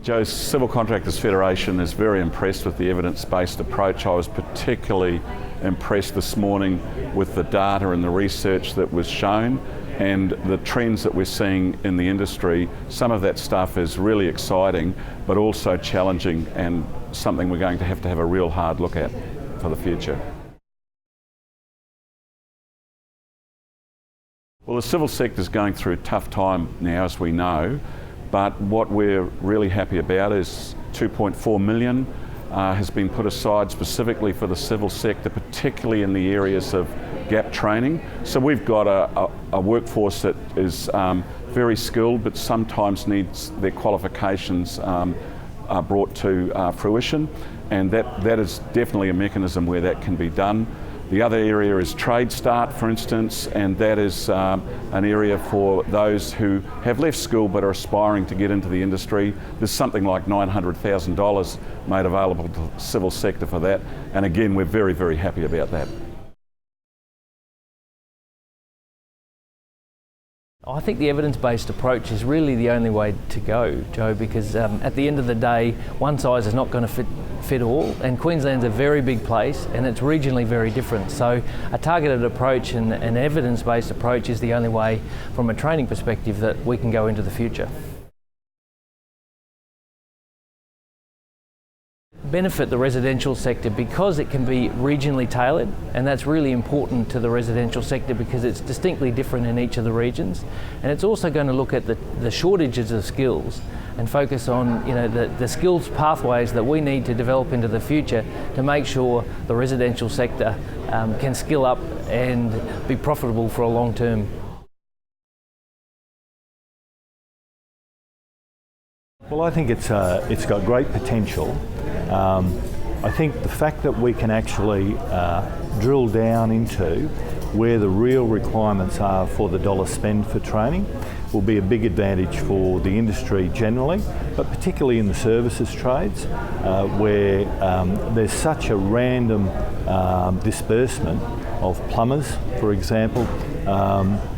Joe's Civil Contractors Federation is very impressed with the evidence-based approach. I was particularly impressed this morning with the data and the research that was shown and the trends that we're seeing in the industry. Some of that stuff is really exciting, but also challenging and something we're going to have a real hard look at for the future. Well, the civil sector is going through a tough time now, as we know, but what we're really happy about is 2.4 million has been put aside specifically for the civil sector, particularly in the areas of gap training. So we've got a workforce that is very skilled, but sometimes needs their qualifications brought to fruition, and that is definitely a mechanism where that can be done. The other area is trade start, for instance, and that is an area for those who have left school but are aspiring to get into the industry. There's something like $900,000 made available to the civil sector for that, and again, we're very, very happy about that. I think the evidence-based approach is really the only way to go, Joe, because at the end of the day, one size is not going to fit all, and Queensland's a very big place and it's regionally very different. So a targeted approach and an evidence-based approach is the only way, from a training perspective, that we can go into the future. Benefit the residential sector because it can be regionally tailored, and that's really important to the residential sector because it's distinctly different in each of the regions, and it's also going to look at the shortages of skills and focus on the skills pathways that we need to develop into the future to make sure the residential sector can skill up and be profitable for a long term. Well, I think it's got great potential. I think the fact that we can actually drill down into where the real requirements are for the dollar spend for training will be a big advantage for the industry generally, but particularly in the services trades where there's such a random disbursement of plumbers, for example,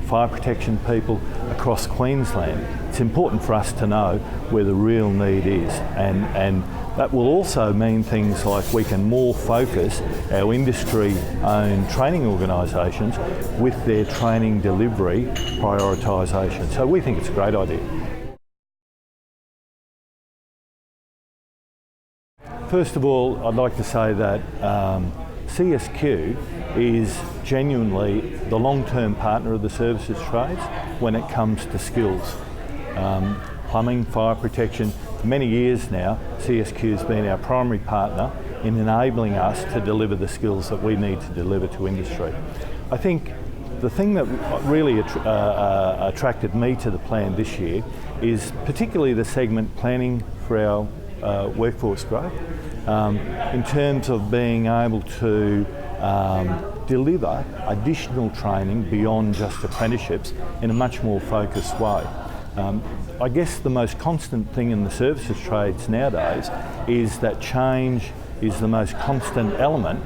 fire protection people across Queensland. It's important for us to know where the real need is, and that will also mean things like we can more focus our industry-owned training organisations with their training delivery prioritisation. So we think it's a great idea. First of all, I'd like to say that CSQ is genuinely the long-term partner of the services trades when it comes to skills. Plumbing, fire protection, for many years now, CSQ has been our primary partner in enabling us to deliver the skills that we need to deliver to industry. I think the thing that really attracted me to the plan this year is particularly the segment planning for our workforce growth, in terms of being able to deliver additional training beyond just apprenticeships in a much more focused way. I guess the most constant thing in the services trades nowadays is that change is the most constant element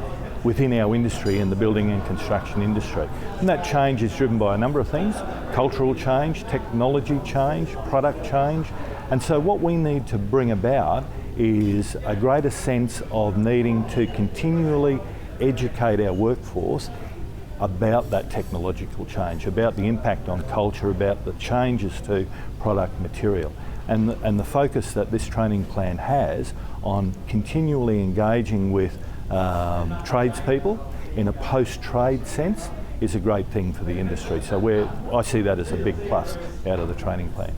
within our industry, in the building and construction industry. And that change is driven by a number of things: cultural change, technology change, product change. And so what we need to bring about is a greater sense of needing to continually educate our workforce about that technological change, about the impact on culture, about the changes to product material. And the focus that this training plan has on continually engaging with tradespeople in a post-trade sense is a great thing for the industry. So I see that as a big plus out of the training plan.